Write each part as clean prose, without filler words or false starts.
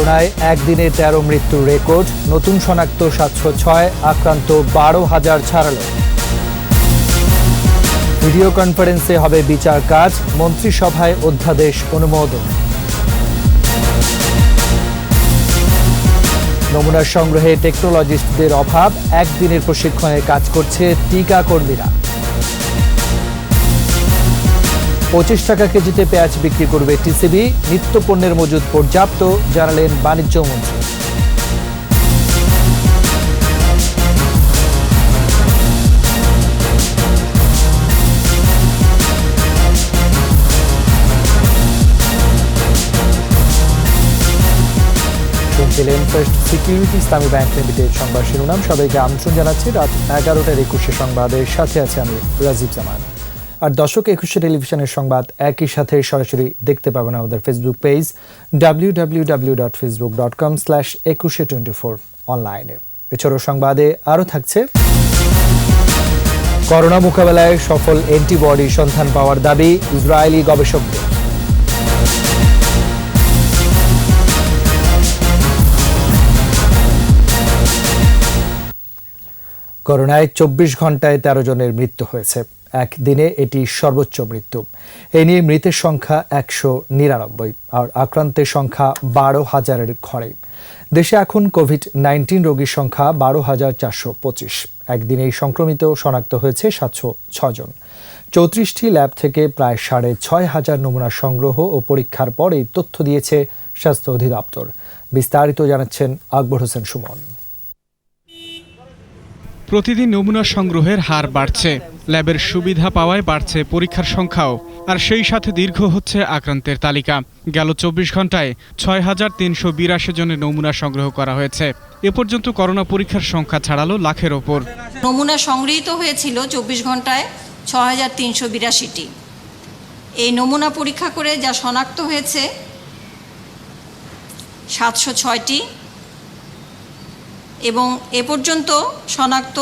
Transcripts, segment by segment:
করোনায় একদিনে ১৩ মৃত্যুর রেকর্ড, নতুন শনাক্ত ৭০৬, আক্রান্ত ১২,০০০ ছাড়ালো। ভিডিও কনফারেন্সে হবে বিচার কাজ, মন্ত্রিসভায় অধ্যাদেশ অনুমোদন। নমুনা সংগ্রহে টেকনোলজিস্টদের অভাব, একদিনের প্রশিক্ষণের কাজ করছে টিকা কর্মীরা। ২৫ টাকা কেজিতে পেঁয়াজ বিক্রি করবে টিসিবি, নিত্যপণ্যের মজুদ পর্যাপ্ত, জানালেন বাণিজ্য মন্ত্রী। শুনছিলেন ফার্স্ট সিকিউরিটি ইসলামী ব্যাংক লিমিটেড সংবাদ শিরোনাম। সবাইকে আমন্ত্রণ জানাচ্ছি রাত ১১টার ২১ সংবাদের সাথে আছে আমি রাজীব জামান। আর দর্শক, ২১ টেলিভিশনের সংবাদ একই সাথে সরাসরি দেখতে পাবেন আমাদের ফেসবুক পেজ www.facebook.com/2124 অনলাইনে। এছাড়াও সংবাদে আরও থাকছে করোনা মোকাবেলায় সফল অ্যান্টিবডি সন্ধান পাওয়ার দাবি ইসরায়েলি গবেষকদের। করোনায় ২৪ ঘন্টায় ১৩ জনের মৃত্যু হয়েছে, একদিনে এটি সর্বোচ্চ মৃত্যু। এ নিয়ে মৃতের সংখ্যা ১৯৯ আর আক্রান্তের সংখ্যা ১২,০০০-এর ঘরে। দেশে এখন কোভিড-১৯ রোগীর সংখ্যা ১২,৪২৫। একদিনেই সংক্রমিত শনাক্ত হয়েছে ৭০৬ জন। ৩৪টি ল্যাব থেকে প্রায় ৬,৫০০ নমুনা সংগ্রহ ও পরীক্ষার পরেই তথ্য দিয়েছে স্বাস্থ্য অধিদপ্তর। বিস্তারিত জানাচ্ছেন আকবর হোসেন সুমন। প্রতিদিন নমুনা সংগ্রহের হার বাড়ছে, ল্যাবের সুবিধা পাওয়ায় বাড়ছে পরীক্ষার সংখ্যাও, আর সেই সাথে দীর্ঘ হচ্ছে আক্রান্তের তালিকা। গেল ২৪ ঘন্টায় ৬,৩৮২ জনের নমুনা সংগ্রহ করা হয়েছে। এ পর্যন্ত করোনা পরীক্ষার সংখ্যা ছাড়ালো লাখের ওপর। নমুনা সংগৃহীত হয়েছিল ২৪ ঘন্টায় ৬,৩৮২টি। এই নমুনা পরীক্ষা করে যা শনাক্ত হয়েছে ৭০৬টি এবং এ পর্যন্ত শনাক্ত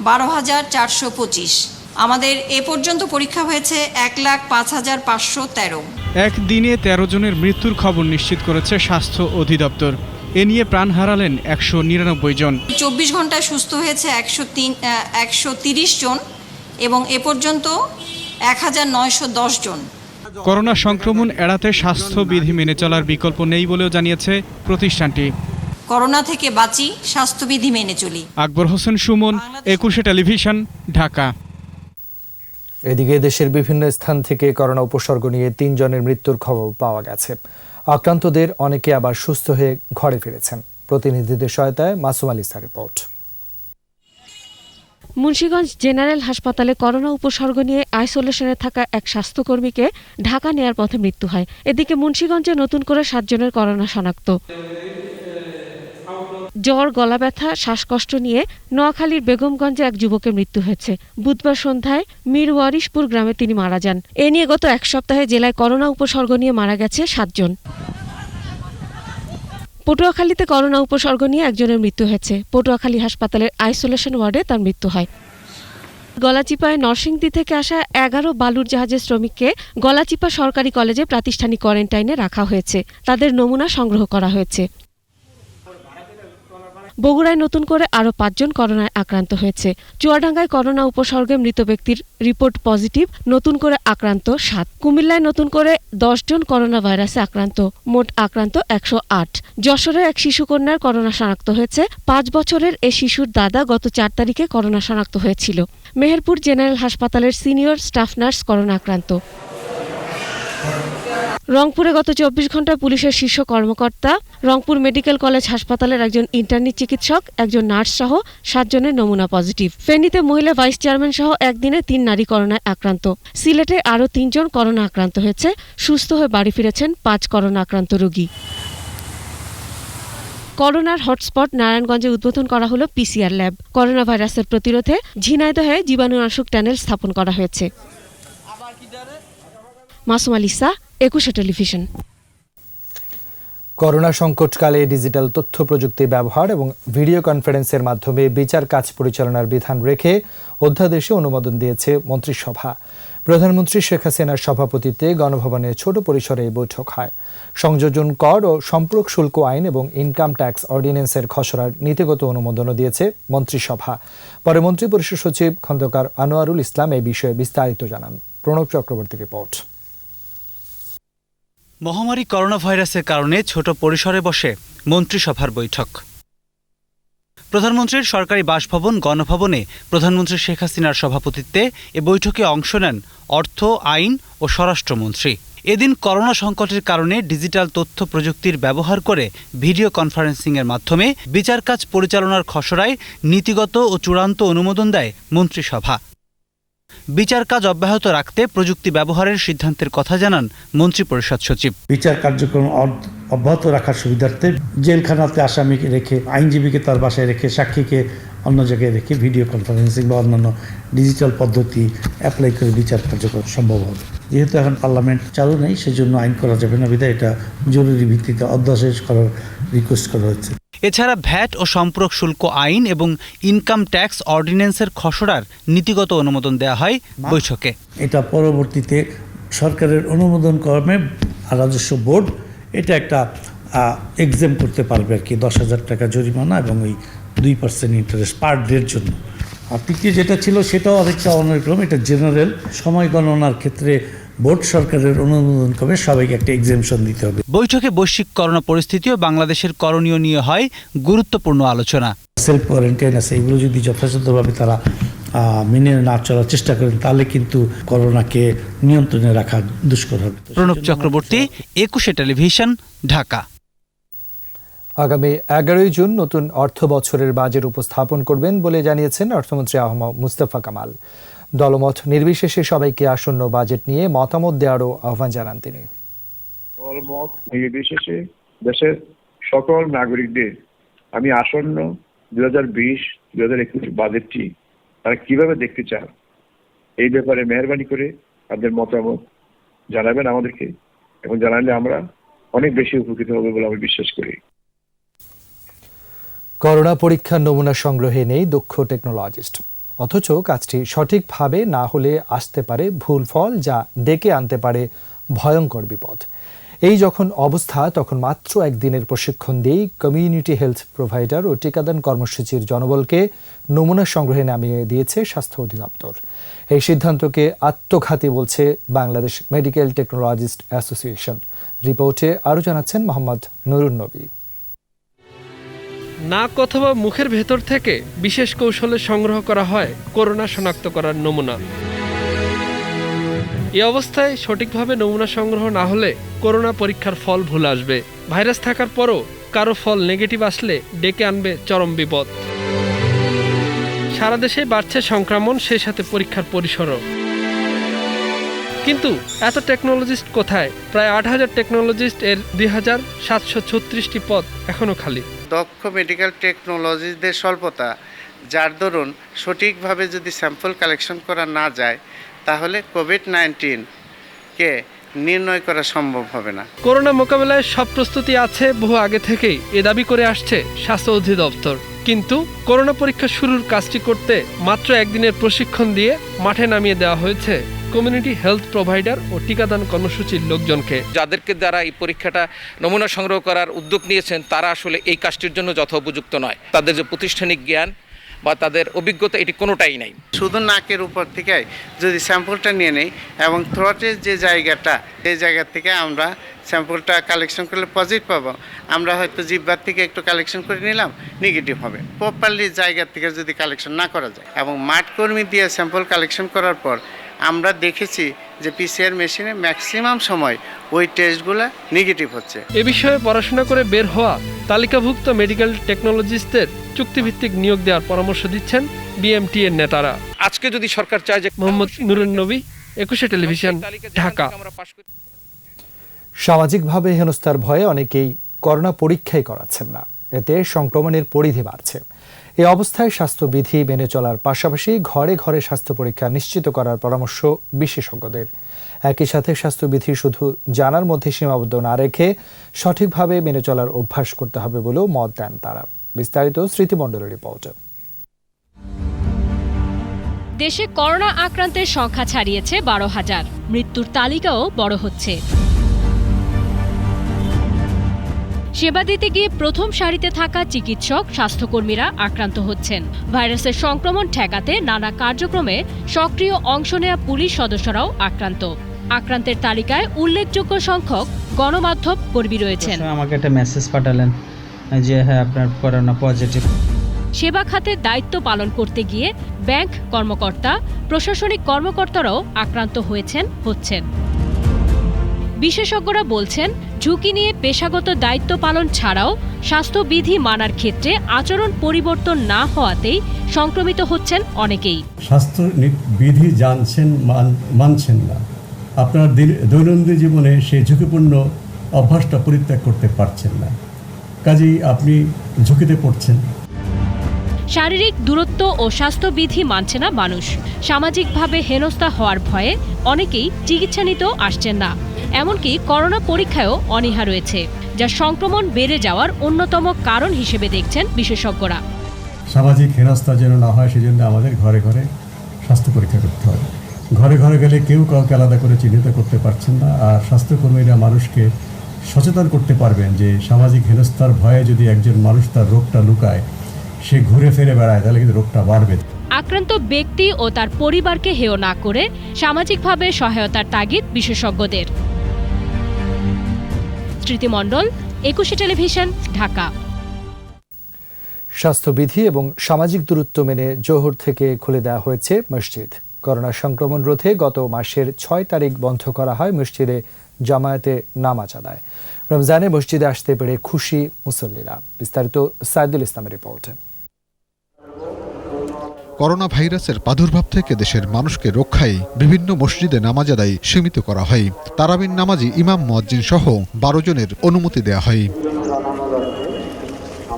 ১২,৪২৫। আমাদের এ পর্যন্ত পরীক্ষা হয়েছে ১,০৫,৫১৩। একদিনে ১৩ জনের মৃত্যুর খবর নিশ্চিত করেছে স্বাস্থ্য অধিদপ্তর। এ নিয়ে প্রাণ হারালেন ১৯৯ জন। ২৪ ঘন্টায় সুস্থ হয়েছে ১৩০ জন এবং এ পর্যন্ত ১,৯১০ জন। করোনা সংক্রমণ এড়াতে স্বাস্থ্যবিধি মেনে চলার বিকল্প নেই বলেও জানিয়েছে প্রতিষ্ঠানটি। করোনা থেকে বাঁচি, স্বাস্থ্যবিধি মেনে চলি। আকবর হোসেন সুমন, ২১ টেলিভিশন, ঢাকা। এদিকে দেশের বিভিন্ন স্থান থেকে করোনা উপসর্গ নিয়ে ৩ জনের মৃত্যুর খবর পাওয়া গেছে। আক্রান্তদের অনেকে আবার সুস্থ হয়ে ঘরে ফিরেছেন। প্রতিনিধিদের সহায়তায় মাসুম আলিসার রিপোর্ট। মুন্সিগঞ্জ জেনারেল হাসপাতালে করোনা উপসর্গ নিয়ে আইসোলেশনে থাকা এক স্বাস্থ্যকর্মীকে ঢাকা নেয়ার পথে মৃত্যু হয়। এদিকে মুন্সিগঞ্জে নতুন করে ৭ জনের করোনা শনাক্ত। জ্বর, গলা ব্যথা, শ্বাসকষ্ট নিয়ে নোয়াখালীর বেগমগঞ্জে এক যুবকের মৃত্যু হয়েছে। বুধবার সন্ধ্যায় মিরওয়ারিশপুর গ্রামে তিনি মারা যান। এ নিয়ে গত এক সপ্তাহে জেলায় করোনা উপসর্গ নিয়ে মারা গেছে ৭ জন। পটুয়াখালীতে করোনা উপসর্গ নিয়ে একজনের মৃত্যু হয়েছে। পটুয়াখালী হাসপাতালের আইসোলেশন ওয়ার্ডে তার মৃত্যু হয়। গলাচিপায় নরসিংদী থেকে আসা ১১ বালুর জাহাজের শ্রমিককে গলাচিপা সরকারি কলেজে প্রাতিষ্ঠানিক কোয়ারেন্টাইনে রাখা হয়েছে। তাদের নমুনা সংগ্রহ করা হয়েছে। বগুড়ায় নতুন করে আরও ৫ জন করোনায় আক্রান্ত হয়েছে। চুয়াডাঙ্গায় করোনা উপসর্গে মৃত ব্যক্তির রিপোর্ট পজিটিভ, নতুন করে আক্রান্ত ৭। কুমিল্লায় নতুন করে ১০ জন করোনা ভাইরাসে আক্রান্ত, মোট আক্রান্ত ১০৮। যশোরে এক শিশুকন্যার করোনা শনাক্ত হয়েছে। ৫ বছরের এ শিশুর দাদা গত ৪ তারিখে করোনা শনাক্ত হয়েছিল। মেহেরপুর জেনারেল হাসপাতালের সিনিয়র স্টাফ নার্স করোনা আক্রান্ত। রংপুরে গত ২৪ ঘন্টায় পুলিশের শীর্ষ কর্মকর্তা, রংপুর মেডিকেল কলেজ হাসপাতালের একজন ইন্টার্নি চিকিৎসক, একজন নার্স সহ ৭ জনের নমুনা পজিটিভ। ফেনীতে মহিলা ভাইস চেয়ারম্যান সহ একদিনে ৩ নারী করোনায় আক্রান্ত। সিলেটে আরও ৩ জন করোনা আক্রান্ত হয়েছে। সুস্থ হয়ে বাড়ি ফিরেছেন ৫ করোনা আক্রান্ত রোগী। করোনার হটস্পট নারায়ণগঞ্জে উদ্বোধন করা হলো পিসিআর ল্যাব। করোনা ভাইরাসের প্রতিরোধে ঝিনাইদহে জীবাণুনাশক টানেল স্থাপন করা হয়েছে। মাসুম আলিসা, ২১ টেলিভিশন। করোনা সংকটকালে ডিজিটাল তথ্য প্রযুক্তি ব্যবহার এবং ভিডিও কনফারেন্সের মাধ্যমে বিচার কাজ পরিচালনার বিধান রেখে অধ্যাদেশে অনুমোদন দিয়েছে মন্ত্রিসভা। প্রধানমন্ত্রী শেখ হাসিনার সভাপতিত্বে গণভবনে ছোট পরিসরে এই বৈঠক হয়। সংযোজন কর ও সম্পর্ক শুল্ক আইন এবং ইনকাম ট্যাক্স অর্ডিন্যান্সের খসড়ার নীতিগত অনুমোদনও দিয়েছে মন্ত্রিসভা। পরে মন্ত্রিপরিষদ সচিব খন্দকার আনোয়ারুল ইসলাম এই বিষয়ে বিস্তারিত জানান। প্রণব চক্রবর্তী রিপোর্ট। মহামারী করোনা ভাইরাসের কারণে ছোট পরিসরে বসে মন্ত্রিসভার বৈঠক। প্রধানমন্ত্রীর সরকারি বাসভবন গণভবনে প্রধানমন্ত্রী শেখ হাসিনার সভাপতিত্বে এ বৈঠকে অংশ নেন অর্থ, আইন ও স্বরাষ্ট্রমন্ত্রী। এদিন করোনা সংকটের কারণে ডিজিটাল তথ্য প্রযুক্তির ব্যবহার করে ভিডিও কনফারেন্সিংয়ের মাধ্যমে বিচার কাজ পরিচালনার খসড়ায় নীতিগত ও চূড়ান্ত অনুমোদন দেয় মন্ত্রিসভা। বিচার কাজ অব্যাহত রাখতে প্রযুক্তি ব্যবহারের সিদ্ধান্তের কথা জানান মন্ত্রিপরিষদ সচিব। বিচার কার্যক্রম অব্যাহত রাখার সুবিধার্থে জেলখানাতে আসামিকে রেখে, আইনজীবীকে তার বাসায় রেখে, সাক্ষীকে অন্য জায়গায় রেখে ভিডিও কনফারেন্সিং বা অন্যান্য ডিজিটাল পদ্ধতি অ্যাপ্লাই করে বিচার কার্যক্রম সম্ভব হবে। যেহেতু এখন পার্লামেন্ট চালু নেই, সেজন্য আইন করা যাবে না, বিধায় এটা জরুরি ভিত্তিতে অধ্যাদেশ করার রিকোয়েস্ট করা হয়েছে। এছাড়া ভ্যাট ও সম্পর্ক শুল্ক আইন এবং ইনকাম ট্যাক্স অর্ডিন্যান্সের খসড়ার নীতিগত অনুমোদন দেওয়া হয় বৈঠকে। এটা পরবর্তীতে সরকারের অনুমোদন ক্রমে রাজস্ব বোর্ড এটা একটা এক্সেম করতে পারবে আর কি, 10,000 টাকা জরিমানা এবং ওই 2% ইন্টারেস্ট পার ডের জন্য। আর তৃতীয় যেটা ছিল সেটাও আরেকটা অন্যরকম, এটা জেনারেল সময় গণনার ক্ষেত্রে বোর্ড সরকারের অনুমোদন করবে, সবাইকে একটা এক্সেমশন দিতে হবে। বৈঠকে বৈশ্বিক করোনা পরিস্থিতি ও বাংলাদেশের করণীয় নিয়ে হয় গুরুত্বপূর্ণ আলোচনা। সেলফ কোয়ারেন্টাইন আছে, এগুলো যদি যথাযথভাবে তারা মেনে না চলার চেষ্টা করেন তাহলে কিন্তু করোনাকে নিয়ন্ত্রণে রাখা দুষ্কর হবে। প্রণব চক্রবর্তী, 21 টেলিভিশন, ঢাকা। আগামী 11 জুন নতুন অর্থ বছরের বাজেট উপস্থাপন করবেন বলে জানিয়েছেন অর্থমন্ত্রী আহমদ মুস্তফা কামাল। দলমত নির্বিশেষে সবাইকে আসন্ন বাজেট নিয়ে মতামত দেওয়ারও আহ্বান জানান তিনি। দলমত নির্বিশেষে দেশের সকল নাগরিকদের আমি আসন্ন 2020-2021 বাজেটটি তারা কিভাবে দেখতে চান এই ব্যাপারে মেহরবানি করে আপনাদের মতামত জানাবেন আমাদেরকে, এবং জানালে আমরা অনেক বেশি উপকৃত হবে বলে আমি বিশ্বাস করি। করোনা পরীক্ষার নমুনা সংগ্রহে নেই দক্ষ টেকনোলজিস্ট, অথচ কাজটি সঠিকভাবে না হলে আসতে পারে ভুল ফল, যা ডেকে আনতে পারে ভয়ঙ্কর বিপদ। এই যখন অবস্থা, তখন মাত্র একদিনের প্রশিক্ষণ দিয়েই কমিউনিটি হেলথ প্রোভাইডার ও টিকাদান কর্মসূচির জনবলকে নমুনা সংগ্রহে নামিয়ে দিয়েছে স্বাস্থ্য অধিদপ্তর। এই সিদ্ধান্তকে আত্মঘাতী বলছে বাংলাদেশ মেডিকেল টেকনোলজিস্ট অ্যাসোসিয়েশন। রিপোর্টে আরও জানাচ্ছেন মোহাম্মদ নুরুন নবী। নাক অথবা মুখের ভেতর থেকে বিশেষ কৌশলে সংগ্রহ করা হয় করোনা শনাক্ত করার নমুনা। এই অবস্থায় সঠিকভাবে নমুনা সংগ্রহ না হলে করোনা পরীক্ষার ফল ভুল আসবে। ভাইরাস থাকার পরও কারো ফল নেগেটিভ আসলে ডেকে আনবে চরম বিপদ। সারা দেশে বাড়ছে সংক্রমণ, সেই সাথে পরীক্ষার পরিসরও। কিন্তু এত টেকনোলজিস্ট কোথায়? প্রায় 8,000 টেকনোলজিস্ট এর 2,736টি পদ এখনো খালি। দক্ষ মেডিকেল টেকনোলজিস্টদের স্বল্পতা, যার দরুন সঠিকভাবে যদি স্যাম্পল কালেকশন করা না যায় তাহলে কোভিড-19কে নির্ণয় করা সম্ভব হবে না। করোনা মোকাবেলায় সব প্রস্তুতি আছে বহু আগে থেকেই, এ দাবি করে আসছে স্বাস্থ্য অধিদপ্তর। কিন্তু করোনা পরীক্ষা শুরুর কাজটি করতে মাত্র একদিনের প্রশিক্ষণ দিয়ে মাঠে নামিয়ে দেওয়া হয়েছে কমিউনিটি হেলথ প্রোভাইডার ও টিকাদান কর্মসূচির লোকজনকে। যাদেরকে দ্বারা এই পরীক্ষাটা নমুনা সংগ্রহ করার উদ্যোগ নিয়েছেন তারা আসলে এই কাজটির জন্য যথোপযুক্ত নয়। তাদের যে প্রাতিষ্ঠানিক জ্ঞান বা তাদের অভিজ্ঞতা এটি কোনোটাই নাই। শুধু নাকের উপর থেকে যদি স্যাম্পলটা নিয়ে নেই এবং থ্রোটের যে জায়গাটা, সেই জায়গা থেকে আমরা স্যাম্পলটা কালেকশন করলে পজিটিভ পাবো, আমরা হয়তো জিহ্বার থেকে একটু কালেকশন করে নিলাম, নেগেটিভ হবে। প্রপারলি জায়গা থেকে যদি কালেকশন না করা যায় এবং মাঠ কর্মী দিয়ে স্যাম্পল কালেকশন করার পর আমরা দেখেছি যে পিসিআর মেশিনে ম্যাক্সিমাম সময় ওই টেস্টগুলো নেগেটিভ হচ্ছে। এ বিষয়ে পড়াশোনা করে বের হওয়া তালিকাভুক্ত মেডিকেল টেকনোলজিস্টদের চুক্তিভিত্তিক নিয়োগ দেওয়ার পরামর্শ দিচ্ছেন বিএমটি এর নেতারা। আজকে যদি সরকার চায় যে মোহাম্মদ নুরুন নবী, 21 টেলিভিশন, ঢাকা। সামাজিকভাবে হেনস্থার ভয়ে অনেকেই করোনা পরীক্ষাই করাচ্ছেন না, এতে সংক্রমণের পরিধি বাড়ছে। এই অবস্থায় স্বাস্থ্যবিধি মেনে চলার পাশাপাশি ঘরে ঘরে স্বাস্থ্য পরীক্ষা নিশ্চিত করার পরামর্শ বিশেষজ্ঞদের। একই সাথে স্বাস্থ্যবিধি শুধু জানার মধ্যে সীমাবদ্ধ না রেখে সঠিকভাবে মেনে চলার অভ্যাস করতে হবে বলেও মত দেন তারা। বিস্তারিত স্মৃতিমণ্ডলের রিপোর্টে। দেশে করোনা আক্রান্তের সংখ্যা ছাড়িয়েছে 12,000। মৃত্যুর তালিকাও বড় হচ্ছে। সেবা দিতে গিয়ে প্রথম সারিতে থাকা চিকিৎসক, স্বাস্থ্যকর্মীরা আক্রান্ত হচ্ছেন। ভাইরাসের সংক্রমণ ঠেকাতে নানা কার্যক্রমে সক্রিয় অংশ নেওয়া পুলিশ সদস্যরাও আক্রান্ত। আক্রান্তের তালিকায় উল্লেখযোগ্য সংখ্যক গণমাধ্যম কর্মী রয়েছেন। আমাকে একটা মেসেজ পাঠালেন যে হ্যাঁ আপনার করোনা পজিটিভ। সেবা খাতে দায়িত্ব পালন করতে গিয়ে ব্যাংক কর্মকর্তা, প্রশাসনিক কর্মকর্তারাও আক্রান্ত হচ্ছেন। বিশেষজ্ঞরা বলছেন, ঝুঁকি নিয়ে পেশাগত দায়িত্ব পালন ছাড়াও স্বাস্থ্যবিধি মানার ক্ষেত্রে আচরণ পরিবর্তন না হওয়াতেই সংক্রমিত হচ্ছেন অনেকেই। স্বাস্থ্য বিধি জানছেন, মানছেন না, আপনার দৈনন্দিন জীবনে সেই ঝুঁকিপূর্ণ অভ্যাসটা পরিত্যাগ করতে পারছেন না, কাজেই আপনি ঝুঁকিতে পড়ছেন। শারীরিক দূরত্ব ও স্বাস্থ্যবিধি মানছে না মানুষ। সামাজিকভাবে হেনস্থা হওয়ার ভয়ে অনেকেই চিকিৎসা নিতেও আসছেন না। এমনকি করোনা পরীক্ষায়ও অনীহা রয়েছে, যা সংক্রমণ বেড়ে যাওয়ার অন্যতম কারণ হিসেবে দেখছেন বিশেষজ্ঞরা। সামাজিক হেনস্থা যেন না হয় সেজন্য আমাদের ঘরে ঘরে স্বাস্থ্য পরীক্ষা করতে হবে। ঘরে ঘরে গেলে কেউ কাউকে আলাদা করে চিহ্নিত করতে পারছেন না। আর স্বাস্থ্যকর্মীরা মানুষকে সচেতন করতে পারবেন যে সামাজিক হেনস্থার ভয়ে যদি একজন মানুষ তার রোগটা লুকায়, সে ঘুরে ফিরে বেড়ায়, তাহলে কিন্তু রোগটা বাড়বে। আক্রান্ত ব্যক্তি ও তার পরিবারকে হেয় না করে সামাজিকভাবে সহায়তার তাগিদ বিশেষজ্ঞদের। স্মৃতি মণ্ডল, 21 টেলিভিশন, ঢাকা। স্বাস্থ্যবিধি এবং সামাজিক দূরত্ব মেনে জোহর থেকে খুলে দেওয়া হয়েছে মসজিদ। করোনা সংক্রমণ রোধে গত মাসের 6 তারিখ বন্ধ করা হয় মসজিদে জামায়াতে নামাজ আদায়। রমজানে মসজিদে আসতে পেরে খুশি মুসল্লিরা। বিস্তারিত সাইদুল ইসলামের রিপোর্টে। করোনা ভাইরাসের প্রাদুর্ভাব থেকে দেশের মানুষকে রক্ষায় বিভিন্ন মসজিদে নামাজ আদায় সীমিত করা হয়। তারাবির নামাজি ইমাম মুয়াজ্জিন সহ 12 জনের অনুমতি দেওয়া হয়।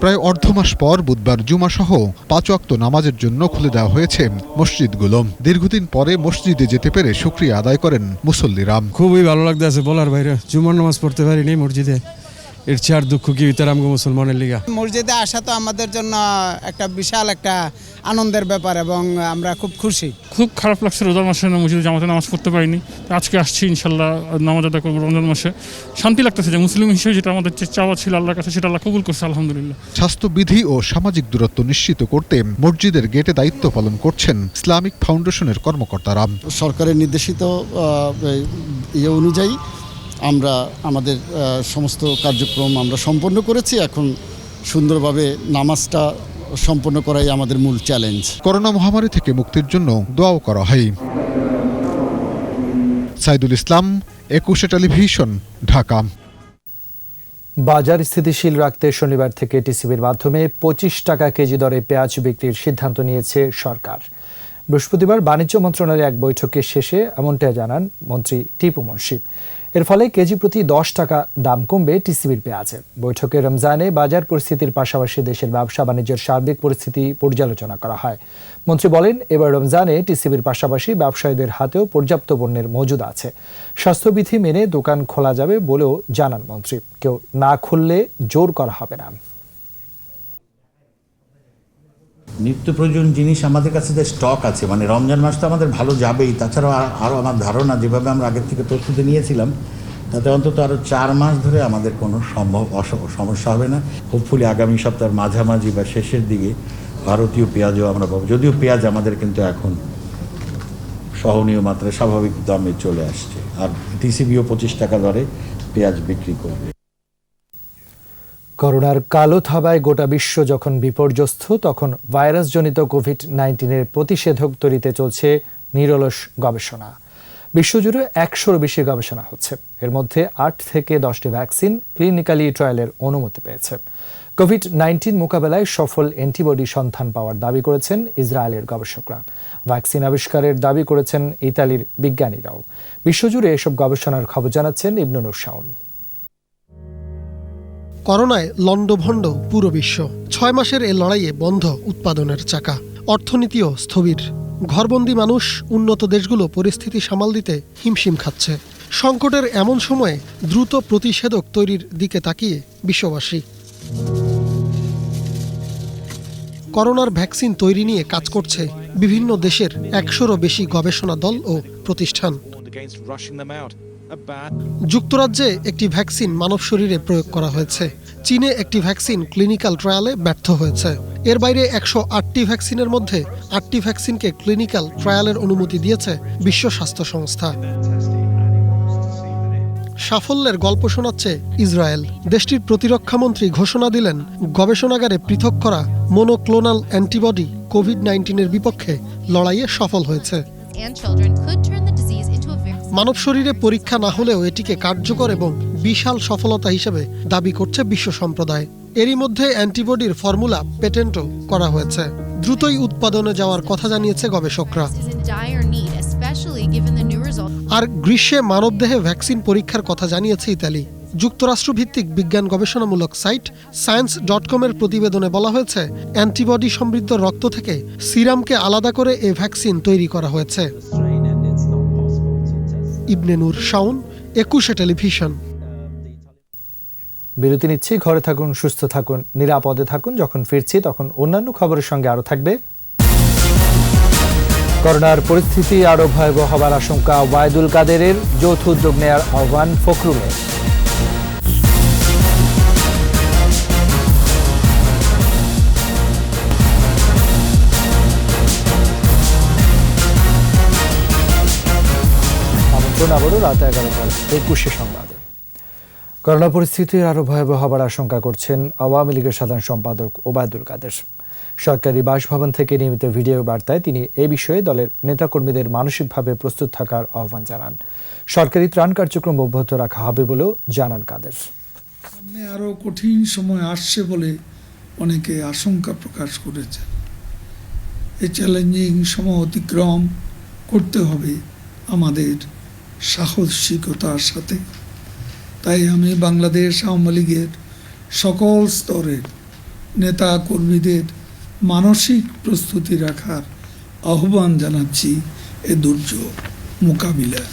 প্রায় অর্ধমাস পর বুধবার জুমা সহ 5 ওয়াক্ত নামাজের জন্য খুলে দেওয়া হয়েছে মসজিদগুলো। দীর্ঘদিন পরে মসজিদে যেতে পেরে শুকরিয়া আদায় করেন মুসল্লিরা। খুবই ভালো লাগতেছে বলার বাইরে। জুমার নামাজ পড়তে পারিনি মসজিদে, এর চেয়ে আর দুঃখ কি হইতে আমগো মুসলমানের লিগা। মসজিদে আসা তো আমাদের জন্য একটা বিশাল একটা আনন্দের ব্যাপার এবং আমরা খুব খুশি। খুব খারাপ লাগছে রোজার মাসে মসজিদে জামাতে নামাজ পড়তে পারিনি। আজকে আসছি, ইনশাল্লাহ নামাজ আদায় করবো রমজান মাসে। শান্তি লাগতেছে যে মুসলিম হিসেবে যেটা আমাদের চাওয়া ছিল আল্লাহর কাছে, সেটা আল্লাহ কবুল করছে, আলহামদুলিল্লাহ। স্বাস্থ্যবিধি ও সামাজিক দূরত্ব নিশ্চিত করতে মসজিদের গেটে দায়িত্ব পালন করছেন ইসলামিক ফাউন্ডেশনের কর্মকর্তারা। সরকারের নির্দেশিত ইয়ে অনুযায়ী আমরা আমাদের সমস্ত কার্যক্রম আমরা সম্পন্ন করেছি। এখন সুন্দরভাবে নামাজটা সম্পন্ন করাই আমাদের মূল চ্যালেঞ্জ। করোনা মহামারী থেকে মুক্তির জন্য দোয়াও করা হয়। সাইদুল ইসলাম, 21 টেলিভিশন, ঢাকা। বাজার স্থিতিশীল রাখতে শনিবার থেকে টিসিবির মাধ্যমে 25 টাকা কেজি দরে পেঁয়াজ বিক্রির সিদ্ধান্ত নিয়েছে সরকার। বৃহস্পতিবার বাণিজ্য মন্ত্রণালয়ের এক বৈঠকের শেষে এমনটাই জানান মন্ত্রী টিপু মুন্সি। এর ফলে কেজি প্রতি 10 টাকা দাম কমবে টিসিবির পেঁয়াজের। বৈঠকে রমজানে বাজার পরিস্থিতির পাশাপাশি দেশের ব্যবসা বাণিজ্যের সার্বিক পরিস্থিতি পর্যালোচনা করা হয়। মন্ত্রী বলেন, এবার রমজানে টিসিবির পাশাপাশি ব্যবসায়ীদের হাতেও পর্যাপ্ত পণ্যের মজুদ আছে। স্বাস্থ্যবিধি মেনে দোকান খোলা যাবে বলেও জানান মন্ত্রী। কেউ না খুললে জোর করা হবে না। নিত্য প্রয়োজনীয় জিনিস আমাদের কাছে যে স্টক আছে, মানে রমজান মাস তো আমাদের ভালো যাবেই, তাছাড়াও আরও আমার ধারণা যেভাবে আমরা আগের থেকে প্রস্তুতি নিয়েছিলাম তাতে অন্তত আরও 4 মাস ধরে আমাদের কোনো সমস্যা হবে না। হোপফুলি আগামী সপ্তাহের মাঝামাঝি বা শেষের দিকে ভারতীয় পেঁয়াজও আমরা পাবো, যদিও পেঁয়াজ আমাদের কিন্তু এখন সহনীয় মাত্রায় স্বাভাবিক দামে চলে আসছে। আর টিসিবিও 25 টাকা দরে পেঁয়াজ বিক্রি করবে। করোনার কালো থাবায় গোটা বিশ্ব যখন বিপর্যস্ত, তখন ভাইরাসজনিত কোভিড-19 প্রতিষেধক তৈরিতে চলছে নিরলস গবেষণা। বিশ্বজুড়ে 100-এরও বেশি গবেষণা হচ্ছে। এর মধ্যে 8 থেকে 10টি ভ্যাকসিন ক্লিনিক্যালি ট্রায়ালের অনুমতি পেয়েছে। কোভিড-19 মোকাবেলায় সফল অ্যান্টিবডি সন্ধান পাওয়ার দাবি করেছেন ইসরায়েলের গবেষকরা। ভ্যাকসিন আবিষ্কারের দাবি করেছেন ইতালির বিজ্ঞানীরাও। বিশ্বজুড়ে এসব গবেষণার খবর জানাচ্ছেন ইবনুন শাওন। করোনায় লণ্ডভণ্ড পুরো বিশ্ব। 6 মাসের এ লড়াইয়ে বন্ধ উৎপাদনের চাকা, অর্থনীতিও স্থবির। ঘরবন্দি মানুষ, উন্নত দেশগুলো পরিস্থিতি সামাল দিতে হিমশিম খাচ্ছে। সংকটের এমন সময়ে দ্রুত প্রতিষেধক তৈরির দিকে তাকিয়ে বিশ্ববাসী। করোনার ভ্যাকসিন তৈরি নিয়ে কাজ করছে বিভিন্ন দেশের 100-রও বেশি গবেষণা দল ও প্রতিষ্ঠান। যুক্তরাজ্যে একটি ভ্যাকসিন মানব শরীরে প্রয়োগ করা হয়েছে। চীনে একটি ভ্যাকসিন ক্লিনিক্যাল ট্রায়ালে ব্যর্থ হয়েছে। এর বাইরে 108টি ভ্যাকসিনের মধ্যে 8টি ভ্যাকসিনকে ক্লিনিক্যাল ট্রায়ালের অনুমতি দিয়েছে বিশ্ব স্বাস্থ্য সংস্থা। সাফল্যের গল্প শোনাচ্ছে ইসরায়েল। দেশটির প্রতিরক্ষামন্ত্রী ঘোষণা দিলেন, গবেষণাগারে পৃথক করা মনোক্লোনাল অ্যান্টিবডি কোভিড-19-এর বিপক্ষে লড়াইয়ে সফল হয়েছে। মানব শরীরে পরীক্ষা না হলেও এটিকে কার্যকর এবং বিশাল সফলতা হিসেবে দাবি করছে বিশ্ব সম্প্রদায়। এরই মধ্যে অ্যান্টিবডির ফর্মুলা পেটেন্টও করা হয়েছে। দ্রুতই উৎপাদনে যাওয়ার কথা জানিয়েছে গবেষকরা। আর গ্রীষ্মে মানবদেহে ভ্যাকসিন পরীক্ষার কথা জানিয়েছে ইতালি। যুক্তরাষ্ট্রভিত্তিক বিজ্ঞান গবেষণামূলক সাইট science.com-এর প্রতিবেদনে বলা হয়েছে, অ্যান্টিবডি সমৃদ্ধ রক্ত থেকে সিরামকে আলাদা করে এই ভ্যাকসিন তৈরি করা হয়েছে। ইবনে নূর শাওন, 21 টেলিভিশন। বিরতি নিচ্ছি। ঘরে থাকুন, সুস্থ থাকুন, নিরাপদে থাকুন। যখন ফিরছি তখন অন্যান্য খবরের সঙ্গে আরো থাকবে। করোনার পরিস্থিতি আরো ভয়াবহ হবার আশঙ্কা ওবায়দুল কাদেরের, যৌথ উদ্যোগ নেয়ার আহ্বান ফখরুলের। আমন্ত্রণ আবারও রাত 11টার 21 সংবাদে। করোনা পরিস্থিতির আরো ভয়াবহ হবার আশঙ্কা করছেন আওয়ামী লীগের সাধারণ সম্পাদক ওবায়দুল কাদের। সরকারি বাসভবন থেকে নিয়মিত ভিডিও বার্তায় তিনি এ বিষয়ে দলের নেতাকর্মীদের মানসিকভাবে প্রস্তুত থাকার আহ্বান জানান। সরকারি ত্রাণ কার্যক্রম অব্যাহত রাখা হবে বলেও জানান কাদের। সামনে আরো কঠিন সময় আসছে বলে অনেকে আশঙ্কা প্রকাশ করেছে। এই চ্যালেঞ্জিং সময় অতিক্রম করতে হবে আমাদের সাহসিকতার সাথে। তাই আমি বাংলাদেশ আওয়ামী লীগের সকল স্তরের নেতা কর্মীদের মানসিক প্রস্তুতি রাখার আহ্বান জানাচ্ছি এ দুর্যোগ মোকাবিলায়।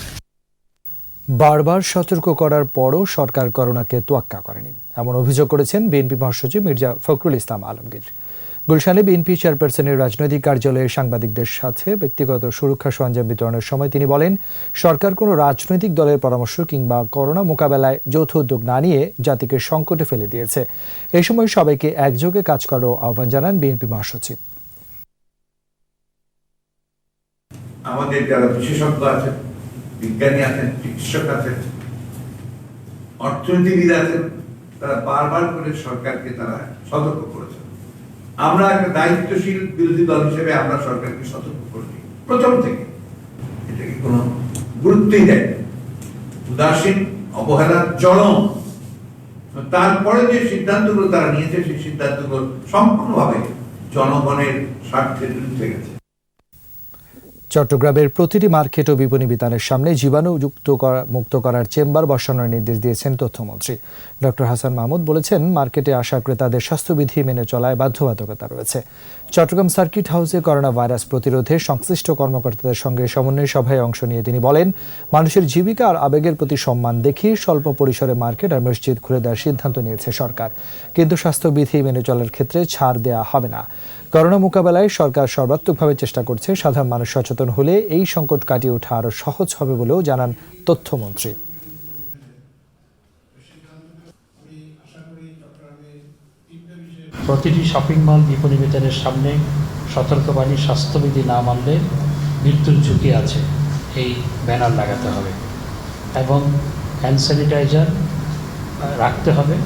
বারবার সতর্ক করার পরও সরকার করোনাকে তোয়াক্কা করেনি, এমন অভিযোগ করেছেন বিএনপি মহাসচিব মির্জা ফখরুল ইসলাম আলমগীর। গুলশানে বিএনপি চেয়ারপারসনের রাজনৈতিক কার্যালয়ে সাংবাদিকদের সাথে ব্যক্তিগত সুরক্ষা সরঞ্জাম বিতরণের সময় তিনি বলেন, সরকার কোনো রাজনৈতিক দলের পরামর্শ কিংবা করোনা মোকাবেলায় যৌথ উদ্যোগ না নিয়ে জাতিকে সংকটে ফেলে দিয়েছে। এই সময় সবাইকে একযোগে কাজ করার আহ্বান জানান বিএনপি মহাসচিব। আমাদের যারা বিশেষজ্ঞ আছেন, বিজ্ঞানী আছেন, চিকিৎসক আছেন, অর্থনীতিবিদ আছেন, তারা বারবার করে সরকারকে তারা সতর্ক করেছেন। আমরা একটা দায়িত্বশীল বিরোধী দল হিসেবে আমরা সরকারকে সতর্ক করেছি প্রথম থেকে। এটাকে কোনো গুরুত্বই দেয়, উদাসীন, অবহেলা, চরম। তারপরে যে সিদ্ধান্তগুলো তারা নিয়েছে সেই সিদ্ধান্তগুলো সম্পূর্ণভাবে জনগণের স্বার্থের বিরুদ্ধে গেছে। চট্টগ্রামের প্রতিটি মার্কেট ও বিপণী বিতানের সামনে জীবাণু মুক্ত করার চেম্বার বসানোর নির্দেশ দিয়েছেন তথ্যমন্ত্রী ডক্টর হাসান মাহমুদ। বলেছেন, মার্কেটে আসা ক্রেতাদের স্বাস্থ্যবিধি মেনে চলায় বাধ্যবাধকতা রয়েছে। চট্টগ্রাম সার্কিট হাউসে করোনা ভাইরাস প্রতিরোধে সংশ্লিষ্ট কর্মকর্তাদের সঙ্গে সমন্বয় সভায় অংশ নিয়ে তিনি বলেন, মানুষের জীবিকা আর আবেগের প্রতি সম্মান দেখিয়ে স্বল্প পরিসরে মার্কেট আর মসজিদ খুলে দেওয়ার সিদ্ধান্ত নিয়েছে সরকার, কিন্তু স্বাস্থ্যবিধি মেনে চলার ক্ষেত্রে ছাড় দেওয়া হবে না। করোনা মোকাবেলায় সরকার সর্বাত্মকভাবে চেষ্টা করছে। সাধারণ মানুষ সচেতন হলে এই সংকট কাটিয়ে ওঠা আরো সহজ হবে বলেও জানান তথ্যমন্ত্রী। প্রতিটি শপিং মল, বিপণী বিতানের সামনে সতর্কবাণী, স্বাস্থ্যবিধি না মানলে মৃত্যুর ঝুঁকি আছে এই ব্যানার লাগাতে হবে এবং হ্যান্ড স্যানিটাইজার রাখতে হবে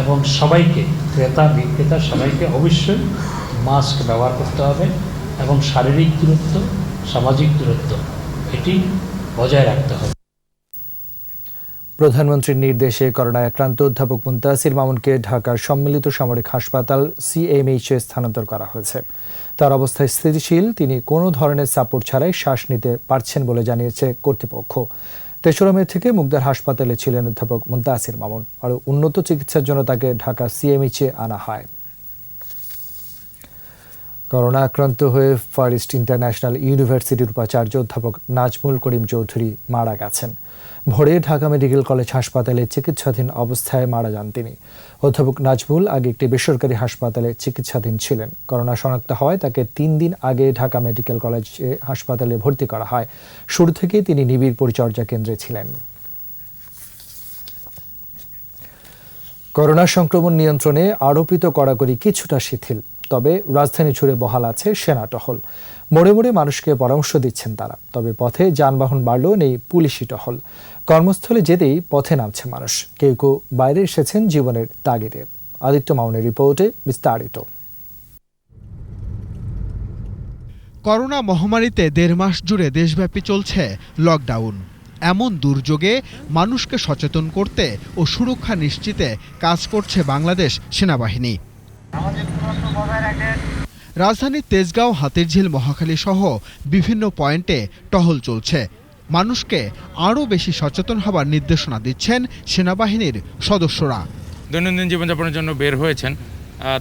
এবং সবাইকে, ক্রেতা বিক্রেতা সবাইকে অবশ্যই মাস্ক ব্যবহার করতে হবে এবং শারীরিক দূরত্ব, সামাজিক দূরত্ব এটি বজায় রাখতে হবে। প্রধানমন্ত্রীর নির্দেশে করোনায় আক্রান্ত অধ্যাপক মুনতাসির মামুনকে ঢাকার সম্মিলিত সামরিক হাসপাতাল সিএমএইচে স্থানান্তর করা হয়েছে। তার অবস্থা স্থিতিশীল, তিনি কোনো ধরনের সাপোর্ট ছাড়াই শ্বাস নিতে পারছেন বলে জানিয়েছে কর্তৃপক্ষ। ৩রা মে থেকে মুগদার হাসপাতালে ছিলেন অধ্যাপক মুনতাসির মামুন। আরও উন্নত চিকিৎসার জন্য তাকে ঢাকা সিএমএইচে আনা হয়। করোনা আক্রান্ত হয়ে ফার ইস্ট ইন্টারন্যাশনাল ইউনিভার্সিটির উপাচার্য অধ্যাপক নাজমুল করিম চৌধুরী মারা গেছেন। ভোরে ঢাকা মেডিকেল কলেজ হাসপাতালে চিকিৎসাধীন অবস্থায় মারা যান তিনি। অধ্যাপক নাজমুল আগে একটি বেসরকারি হাসপাতালে চিকিৎসাধীন ছিলেন। করোনা শনাক্ত হওয়ায় তাকে 3 দিন আগে ঢাকা মেডিকেল কলেজ হাসপাতালে ভর্তি করা হয়। শুরু থেকেই তিনি নিবিড় পরিচর্যা কেন্দ্রে ছিলেন। করোনা সংক্রমণ নিয়ন্ত্রণে আরোপিত কড়াকড়ি কিছুটা শিথিল, তবে রাজধানী জুড়ে বহাল আছে সেনা টহল। মোড়ে মোড়ে মানুষকে পরামর্শ দিচ্ছেন তারা, তবে পথে যানবাহন বাড়লেও নেই পুলিশি টহল। কর্মস্থলে যেতেই পথে নামছে মানুষ, কেউ কেউ বাইরে এসেছেন জীবনের তাগিদে। আদিত্য মাউনের রিপোর্টে বিস্তারিত। করোনা মহামারীতে 1.5 মাস জুড়ে দেশব্যাপী চলছে লকডাউন। এমন দুর্যোগে মানুষকে সচেতন করতে ও সুরক্ষা নিশ্চিতে কাজ করছে বাংলাদেশ সেনাবাহিনী। রাজধানীর তেজগাঁও, হাতিরঝিল, মহাখালী সহ বিভিন্ন পয়েন্টে টহল চলছে। মানুষকে আরও বেশি সচেতন হবার নির্দেশনা দিচ্ছেন সেনাবাহিনীর সদস্যরা। দৈনন্দিন জীবনযাপনের জন্য বের হয়েছেন,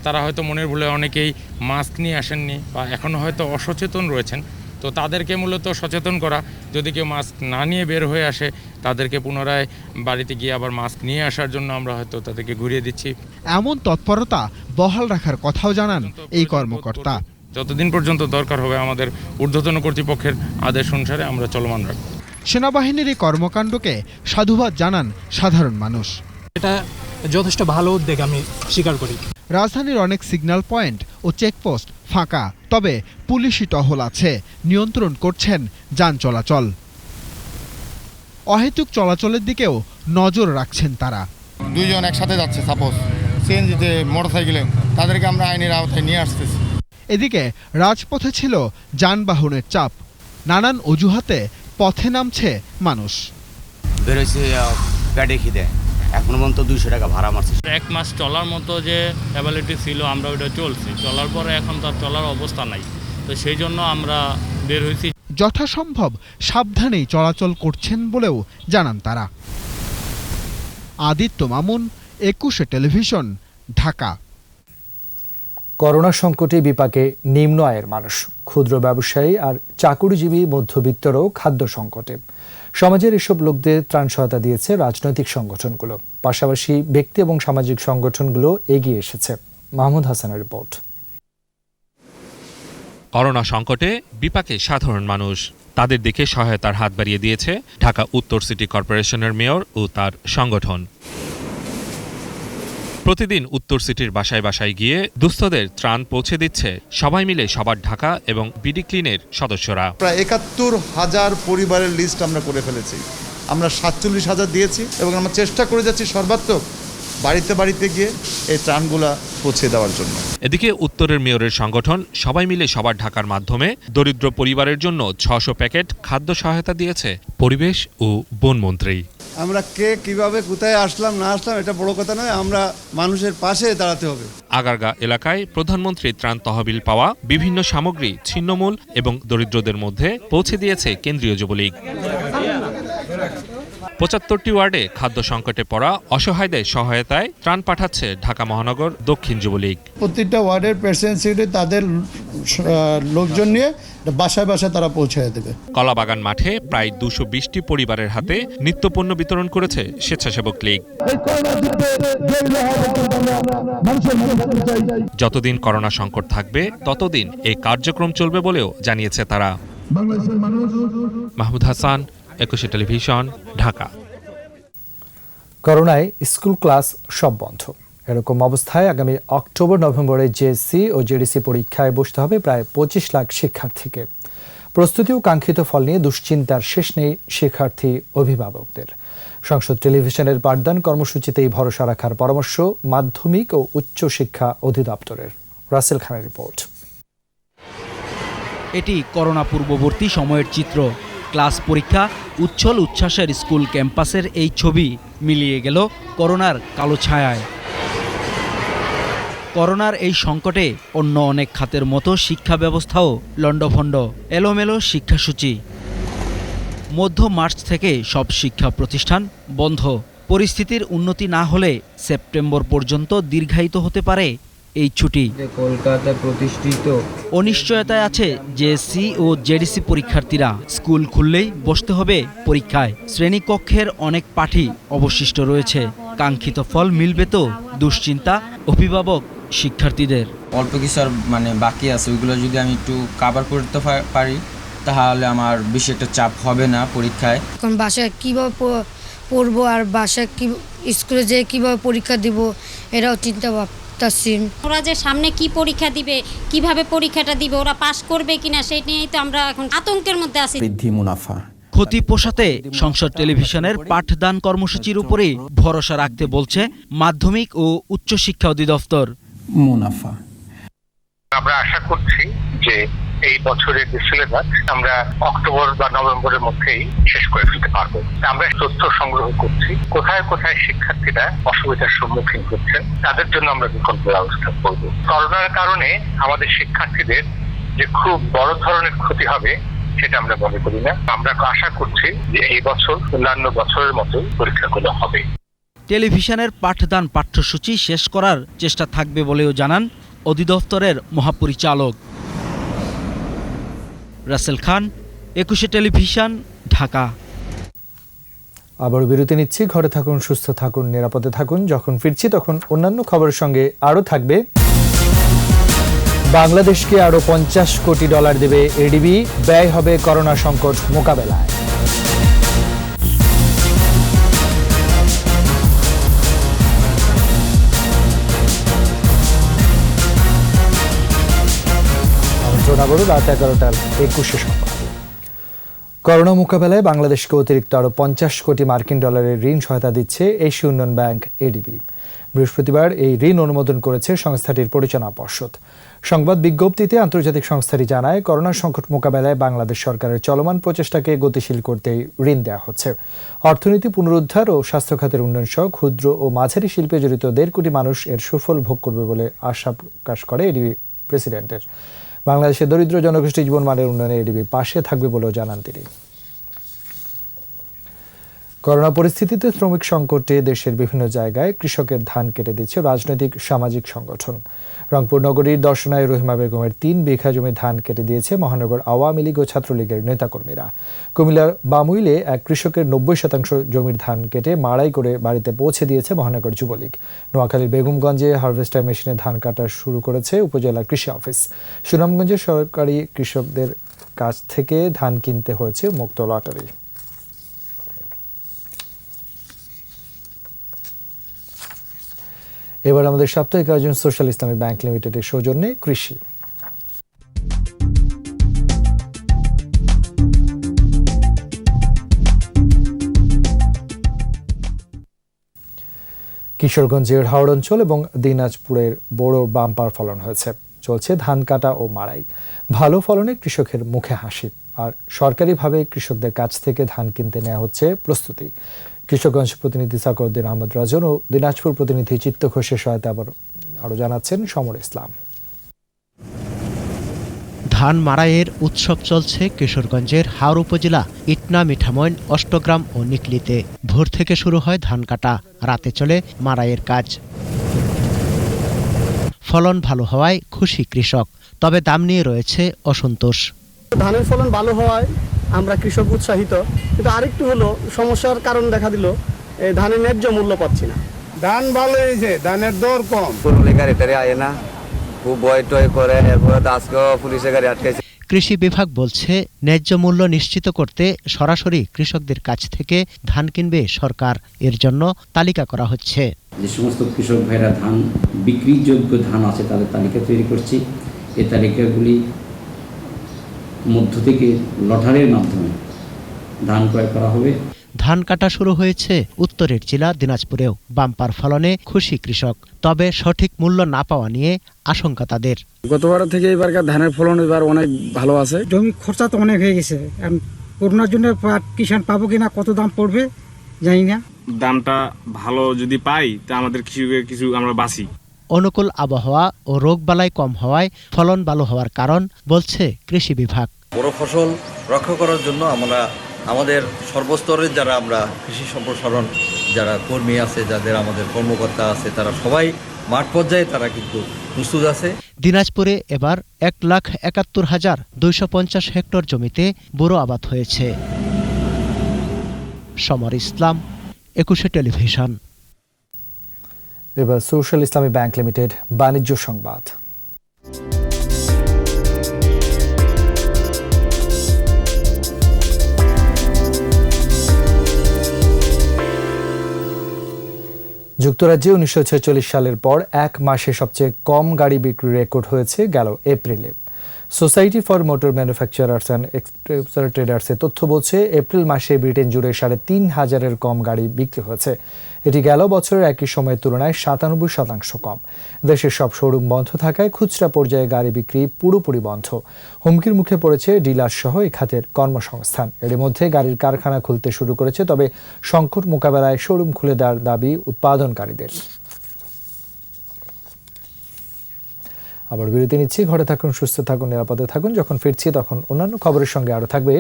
তারা হয়তো মনের ভুলে অনেকেই মাস্ক নিয়ে আসেননি বা এখনও হয়তো অসচেতন রয়েছেন। তো তাদেরকে মূলত সচেতন করা, যদি কেউ মাস্ক না নিয়ে বের হয়ে আসে তাদেরকে পুনরায় বাড়িতে গিয়ে আবার মাস্ক নিয়ে আসার জন্য আমরা হয়তো তাদেরকে ঘুরিয়ে দিচ্ছি। এমন তৎপরতা বহাল রাখার কথাও জানান এই কর্মকর্তা। যতদিন পর্যন্ত দরকার হবে আমাদের ঊর্ধ্বতন কর্তৃপক্ষের আদেশ অনুসারে আমরা চলমান রাখব। সেনাবাহিনীর এই কর্মকাণ্ডকে সাধুবাদ জানান সাধারণ মানুষ। এটা যথেষ্ট ভালো উদ্যোগ আমি স্বীকার করি। রাজধানীর অনেক সিগন্যাল পয়েন্ট ও চেকপোস্ট ফাঁকা, তবে পুলিশি টহল আছে, নিয়ন্ত্রণ করছেন যান চলাচল। অহেতুক চলাচলের দিকেও নজর রাখছেন তারা। 2 জন একসাথে যাচ্ছে, সাপোজ সিএনজিতে, মোটরসাইকেলে, তাদেরকে আমরা আইনের আওতায় নিয়ে আসতেছি। এদিকে রাজপথে ছিল যানবাহনের চাপ, নানান অজুহাতে পথে নামছে মানুষ। বেরোইছে প্যাডে খিদে, এখনো পর্যন্ত 200 টাকা ভাড়া মারছে। 1 মাস চলার মতো যে অ্যাবিলিটি ছিল আমরা ওটা চলছি, চলার পরে এখন তার চলার অবস্থা নাই, তো সেই জন্য আমরা বের হয়েছি। যথাসম্ভব সাবধানেই চলাচল করছেন বলেও জানান তারা। আদিত্য মামুন, 21 টেলিভিশন, ঢাকা। করোনা সংকটে বিপাকে নিম্ন আয়ের মানুষ, ক্ষুদ্র ব্যবসায়ী আর চাকুরিজীবী মধ্যবিত্তরও খাদ্য সংকটে। সমাজের এসব লোকদের ত্রাণ সহায়তা দিয়েছে রাজনৈতিক সংগঠনগুলো, পাশাপাশি ব্যক্তি এবং সামাজিক সংগঠনগুলো এগিয়ে এসেছে। মাহমুদ হাসানের রিপোর্ট। করোনা সংকটে বিপাকে সাধারণ মানুষ, তাদের দিকে সহায়তার হাত বাড়িয়ে দিয়েছে ঢাকা উত্তর সিটি কর্পোরেশনের মেয়র ও তার সংগঠন। প্রতিদিন উত্তর সিটির বাসায় বাসায় গিয়ে দুস্থদের ত্রাণ পৌঁছে দিচ্ছে সবাই মিলে সবার ঢাকা এবং বিডি ক্লিনের সদস্যরা। প্রায় ৭১,০০০ পরিবারের লিস্ট আমরা করে ফেলেছি। আমরা ৪৭,০০০ দিয়েছি এবং আমরা চেষ্টা করে যাচ্ছি সর্বাত্মক বাড়িতে বাড়িতে গিয়ে এই ত্রাণগুলা পৌঁছে দেওয়ার জন্য। এদিকে উত্তরের মেয়রের সংগঠন সবাই মিলে সবার ঢাকার মাধ্যমে দরিদ্র পরিবারের জন্য ৬০০ প্যাকেট খাদ্য সহায়তা দিয়েছে পরিবেশ ও বনমন্ত্রী। আমরা কে কিভাবে কোথায় আসলাম না আসলাম এটা বড় কথা নয়, আমরা মানুষের পাশে দাঁড়াতে হবে। আগারগা এলাকায় প্রধানমন্ত্রী ত্রাণ তহবিল পাওয়া বিভিন্ন সামগ্রী ছিন্নমূল এবং দরিদ্রদের মধ্যে পৌঁছে দিয়েছে কেন্দ্রীয় যুবলীগ। ৭৫টি ওয়ার্ডে খাদ্য সংকটে পড়া অসহায়দের সহায়তায় ত্রাণ পাঠাচ্ছে ঢাকা মহানগর দক্ষিণ যুবলীগ। প্রত্যেকটা ওয়ার্ডের প্রেসিডেন্ট সেক্রেটারি তাদের লোকজন নিয়ে বাসায় বাসায় তারা পৌঁছে দেবে। কলাবাগান মাঠে প্রায় ২২০টি পরিবারের হাতে নিত্যপণ্য বিতরণ করেছে স্বেচ্ছাসেবক লীগ। যতদিন করোনা সংকট থাকবে ততদিন এই কার্যক্রম চলবে বলেও জানিয়েছে তারা। মাহমুদ হাসান, ২১ টেলিভিশন, ঢাকা। করোনায় স্কুল ক্লাস সব বন্ধ। এরকম অবস্থায় আগামী অক্টোবর-নভেম্বরে জেএসসি ও জেডিসি পরীক্ষায় বসতে হবে প্রায় ২৫ লাখ শিক্ষার্থীকে। প্রস্তুতি ও কাঙ্ক্ষিত ফল নিয়ে দুশ্চিন্তার শেষ নেই শিক্ষার্থী অভিভাবকদের। সংসদ টেলিভিশনের পাঠদান কর্মসূচিতেই ভরসা রাখার পরামর্শ মাধ্যমিক ও উচ্চ শিক্ষা অধিদপ্তরের। রাসেল খানের রিপোর্ট। এটি করোনা পূর্ববর্তী সময়ের চিত্র। ক্লাস পরীক্ষা, উচ্ছল উচ্ছ্বাসের স্কুল ক্যাম্পাসের এই ছবি মিলিয়ে গেল করোনার কালো ছায়ায়। করোনার এই সংকটে অন্য অনেক খাতের মতো শিক্ষা ব্যবস্থাও লণ্ডভণ্ড, এলোমেলো শিক্ষাসূচি। মধ্য মার্চ থেকে সব শিক্ষা প্রতিষ্ঠান বন্ধ। পরিস্থিতির উন্নতি না হলে সেপ্টেম্বর পর্যন্ত দীর্ঘায়িত হতে পারে এই ছুটি। কলকাতায় প্রতিষ্ঠিত অনিশ্চয়তায় আছে জেএসসি ও জেডিসি পরীক্ষার্থীরা। স্কুল খুললেই বসতে হবে পরীক্ষায়। শ্রেণীকক্ষের অনেক পাঠই অবশিষ্ট রয়েছে। কাঙ্ক্ষিত ফল মিলবে তো? দুশ্চিন্তা অভিভাবক শিক্ষার্থীদের। অল্প কিছু আর বাকি আছে, ওইগুলো যদি আমি একটু কাভার করতে পারি তাহলে আমার বেশি একটা চাপ হবে না পরীক্ষায়। এখন বাসায় কীভাবে পড়বো আর বাসায় কি স্কুলে যেয়ে কীভাবে পরীক্ষা দিব এটাও চিন্তা ভাবতেছি। ওরা যে সামনে কি পরীক্ষা দিবে, কিভাবে পরীক্ষাটা দিবে, ওরা পাশ করবে কিনা সেই নিয়েই তো আমরা এখন আতঙ্কের মধ্যে আছি। বৃদ্ধি মুনাফা ক্ষতি পোষাতে সংসদ টেলিভিশনের পাঠদান কর্মসূচির উপরে ভরসা রাখতে বলছে মাধ্যমিক ও উচ্চশিক্ষা অধিদপ্তর। মুনাফা আমরা আশা করছি যে এই বছরের যে সিলেবাস আমরা অক্টোবর বা নভেম্বরের মধ্যেই শেষ করে ফেলতে পারবো। আমরা তথ্য সংগ্রহ করছি, কোথায় কোথায় শিক্ষার্থীরা অসুবিধার সম্মুখীন হচ্ছেন, তাদের জন্য আমরা বিকল্প ব্যবস্থা করব। করোনার কারণে আমাদের শিক্ষার্থীদের যে খুব বড় ধরনের ক্ষতি হবে সেটা আমরা মনে করি না। আমরা আশা করছি যে এই বছর অন্যান্য বছরের মতো পরীক্ষাগুলো হবে। টেলিভিশনের পাঠদান পাঠ্যসূচি শেষ করার চেষ্টা থাকবে বলেও জানান অধিদপ্তরের মহাপরিচালক। রাসেল খান, 21 টেলিভিশন, ঢাকা। আবারও বিরতি নিচ্ছি। ঘরে থাকুন, সুস্থ থাকুন, নিরাপদে থাকুন। যখন ফিরছি তখন অন্যান্য খবরের সঙ্গে আরও থাকবে বাংলাদেশকে আরও $50 কোটি দেবে এডিবি, ব্যয় হবে করোনা সংকট মোকাবেলায়। রাত 11:21 সংবাদ। করোনা মোকাবেলায় বাংলাদেশকে অতিরিক্ত আরও $50 কোটি মার্কিন ঋণ সহায়তা দিচ্ছে এশীয় উন্নয়ন ব্যাংক এডিবি। বৃহস্পতিবার এই ঋণ অনুমোদন করেছে সংস্থাটির পরিচালনা পর্ষদ। সংবাদ বিজ্ঞপ্তিতে আন্তর্জাতিক সংস্থাটি জানায়, করোনা সংকট মোকাবেলায় বাংলাদেশ সরকারের চলমান প্রচেষ্টাকে গতিশীল করতে ঋণ দেওয়া হচ্ছে। অর্থনীতি পুনরুদ্ধার ও স্বাস্থ্য খাতের উন্নয়ন সহ ক্ষুদ্র ও মাঝারি শিল্পে জড়িত 1.5 কোটি মানুষ এর সুফল ভোগ করবে বলে আশা প্রকাশ করে এডিবি প্রেসিডেন্টের। বাংলাদেশের দরিদ্র জনগোষ্ঠী জীবনমানের উন্নয়নে এডিবি পাশে থাকবে বলেও জানান তিনি। করোনা পরিস্থিতিতে শ্রমিক সংকটে দেশের বিভিন্ন জায়গায় কৃষকের ধান কেটে দিচ্ছে রাজনৈতিক সামাজিক সংগঠন। রংপুর নগরীর দর্শনায় রহিমা বেগমের 3 বিঘা জমি ধান কেটে দিয়েছে মহানগর আওয়ামী লীগ ও ছাত্রলীগের নেতাকর্মীরা। কুমিল্লার বামুইলে এক কৃষকের 90% জমির ধান কেটে মাড়াই করে বাড়িতে পৌঁছে দিয়েছে মহানগর যুবলীগ। নোয়াখালীর বেগমগঞ্জে হারভেস্টার মেশিনে ধান কাটা শুরু করেছে উপজেলা কৃষি অফিস। সুনামগঞ্জে সরকারি কৃষকদের কাছ থেকে ধান কিনতে হয়েছে মুক্ত লটারি। এবার আমাদের সাপ্তাহিক আয়োজন সোশ্যাল ইসলামী ব্যাংক লিমিটেডের সৌজন্যে কৃষি। কিশোরগঞ্জের হাওড় অঞ্চল এবং দিনাজপুরের বড় বাম্পার ফলন হয়েছে। চলছে ধান কাটা ও মাড়াই। ভালো ফলনে কৃষকের মুখে হাসি। আর সরকারিভাবে কৃষকদের কাছ থেকে ধান কিনতে নেওয়া হচ্ছে প্রস্তুতি। কিশোরগঞ্জ প্রতিনিধি সাকউদ্দিন আহমদ রাজন ও দিনাজপুর প্রতিনিধি চিত্ত ঘোষের সহায়তা আরও জানাচ্ছেন সমর ইসলাম। ধান মাড়াইয়ের উৎসব চলছে কিশোরগঞ্জের হাওড় উপজেলা ইটনা, মিঠামইন, অষ্টগ্রাম ও নিকলিতে। ভোর থেকে শুরু হয় ধান কাটা, রাতে চলে মাড়াইয়ের কাজ। ফলন ভালো হওয়ায় খুশি কৃষক, তবে দাম নিয়ে রয়েছে অসন্তোষ। ধানের ফলন ভালো হওয়ায় আমরা কৃষক উৎসাহিত, কিন্তু আরেকটু হলো সমস্যার কারণ দেখা দিল, ধানের ন্যায্য মূল্য পাচ্ছি না। ধান ভালো হয়েছে, ধানের দর কম। গাড়ি আয় না, খুব ভয় টয় করে, এরপরে আজকেও পুলিশের গাড়ি আটকাইছে। কৃষি বিভাগ বলছে, ন্যায্য মূল্য নিশ্চিত করতে সরাসরি কৃষকদের কাছ থেকে ধান কিনবে সরকার। এর জন্য তালিকা করা হচ্ছে। যে সমস্ত কৃষক ভাইরা ধান বিক্রিযোগ্য ধান আছে তাদের তালিকা তৈরি করছি। এই তালিকাগুলি মধ্য থেকে লটারির মাধ্যমে ধান ক্রয় করা হবে। ধান কাটা শুরু হয়েছে উত্তরের জেলা দিনাজপুরেও। বাম্পার ফলনে খুশি কৃষক, তবে সঠিক মূল্য না পাওয়া নিয়ে আশঙ্কা তাদের। গতবার থেকে এবারকার ধানের ফলন এবার অনেক ভালো আছে। জমি খরচা তো অনেক হয়ে গেছে, করোনার জন্য কিষাণ পাবো কিনা, কত দাম পড়বে জানি না। দামটা ভালো যদি পাই তা আমাদের কিছু আমরা বাঁচি। অনুকূল আবহাওয়া ও রোগবালাই কম হওয়ায় ফলন ভালো হওয়ার কারণ বলছে কৃষি বিভাগ। বড় ফসল রক্ষা করার জন্য আমরা আমাদের সর্বস্তরের যারা আমরা কৃষি সম্প্রসারণ যারা কর্মী আছে, যাদের আমাদের কর্মকর্তা আছে, তারা সবাই মাঠ পর্যায়ে তারা কিন্তু প্রস্তুত আছে। দিনাজপুরে এবার 1,71,250 হেক্টর জমিতে বোরো আবাদ হয়েছে। সমর ইসলাম, 21 টেলিভিশন। এবার সোশ্যাল ইসলামী ব্যাংক লিমিটেড বাণিজ্য সংবাদ। যুক্তরাজ্যে 1946 সালের পর এক মাসে সবচেয়ে কম গাড়ি বিক্রির রেকর্ড হয়েছে গেল এপ্রিলে। Society for motor manufacturers and exporter ট্রেডার্সের তথ্য বলছে এপ্রিল মাসে ব্রিটেন জুড়ে 3,500-এর কম গাড়ি বিক্রি হয়েছে। এটি গেল বছরের একই সময়ের তুলনায় 97% কম। দেশের সব শোরুম বন্ধ থাকায় খুচরা পর্যায়ে গাড়ি বিক্রি পুরোপুরি বন্ধ। হুমকির মুখে পড়েছে ডিলার সহ এই খাতের কর্মসংস্থান। এর মধ্যে গাড়ির কারখানা খুলতে শুরু করেছে, তবে সংকট মোকাবেলায় শোরুম খুলে দেওয়ার দাবি উৎপাদনকারীদের। আবার বিরতি নিচ্ছি। ঘরে থাকুন, সুস্থ থাকুন, নিরাপদে থাকুন। যখন ফিরছি তখন অন্যান্য খবরের সঙ্গে আরো থাকবে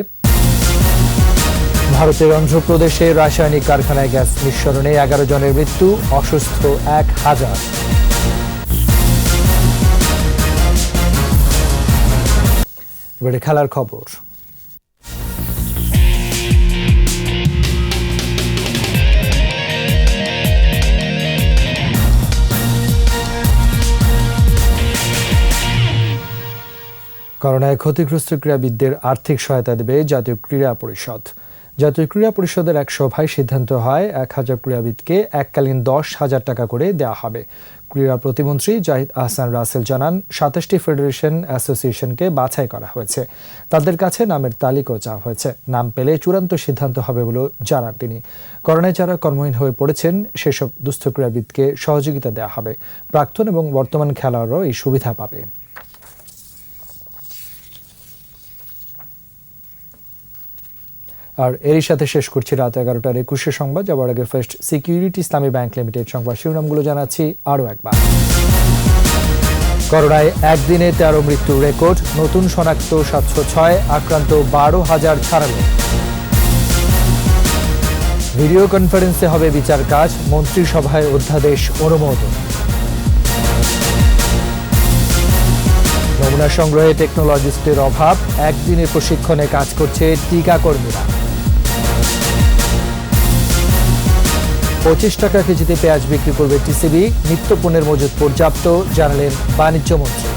ভারতের অন্ধ্রপ্রদেশে রাসায়নিক কারখানায় গ্যাস নিঃসরণে 11 জনের মৃত্যু, অসুস্থ 1,000। এবারে খেলার খবর। করোনায় ক্ষতিগ্রস্ত ক্রীড়াবিদদের আর্থিক সহায়তা দেবে জাতীয় ক্রীড়া পরিষদ। জাতীয় ক্রীড়া পরিষদের এক সভায় সিদ্ধান্ত হয় 1,000 ক্রীড়াবিদকে এককালীন 10,000 টাকা করে দেওয়া হবে। ক্রীড়া প্রতিমন্ত্রী জাহিদ আহসান রাসেল জানান, 27টি ফেডারেশন অ্যাসোসিয়েশনকে বাছাই করা হয়েছে। তাদের কাছে নামের তালিকাও চাওয়া হয়েছে। নাম পেলে চূড়ান্ত সিদ্ধান্ত হবে বলে জানান তিনি। করোনায় যারা কর্মহীন হয়ে পড়েছেন সেসব দুস্থ ক্রীড়াবিদকে সহযোগিতা দেওয়া হবে। প্রাক্তন এবং বর্তমান খেলোয়াড়রাও এই সুবিধা পাবে। আর এরই সাথে শেষ করছি রাত 11টার 21 সংবাদ। যাওয়ার আগে ফার্স্ট সিকিউরিটি ইসলামী ব্যাংক লিমিটেড সংবাদ শিরোনামগুলো জানাচ্ছি আরও একবার। করোনায় একদিনে 13 মৃত্যুর রেকর্ড, নতুন শনাক্ত 706, আক্রান্ত 12,000 ছাড়ালো। ভিডিও কনফারেন্সে হবে বিচার কাজ, মন্ত্রিসভায় অধ্যাদেশ অনুমোদন। নমুনা সংগ্রহে টেকনোলজিস্টের অভাব, একদিনে প্রশিক্ষণে কাজ করছে টিকাকর্মীরা। 25 টাকা কেজিতে পেঁয়াজ বিক্রি করবে টিসিবি, নিত্যপণ্যের মজুত পর্যাপ্ত, জানালেন বাণিজ্য মন্ত্রী।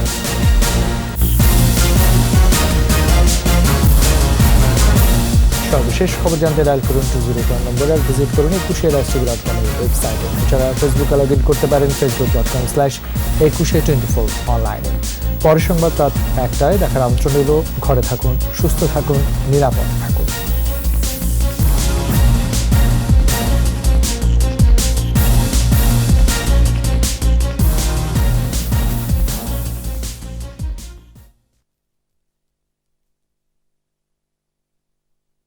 সর্বশেষ খবর জানতে ডায়াল করুন 201 নম্বরে, আর ভিজিট করুন 21 ওয়েবসাইটে। এছাড়া ফেসবুকে লগ ইন করতে পারেন facebook.com/2124 অনলাইনে। পরের সংবাদ রাত 1টায় দেখার আমন্ত্রণ রইল। ঘরে থাকুন, সুস্থ থাকুন, নিরাপদ থাকুন।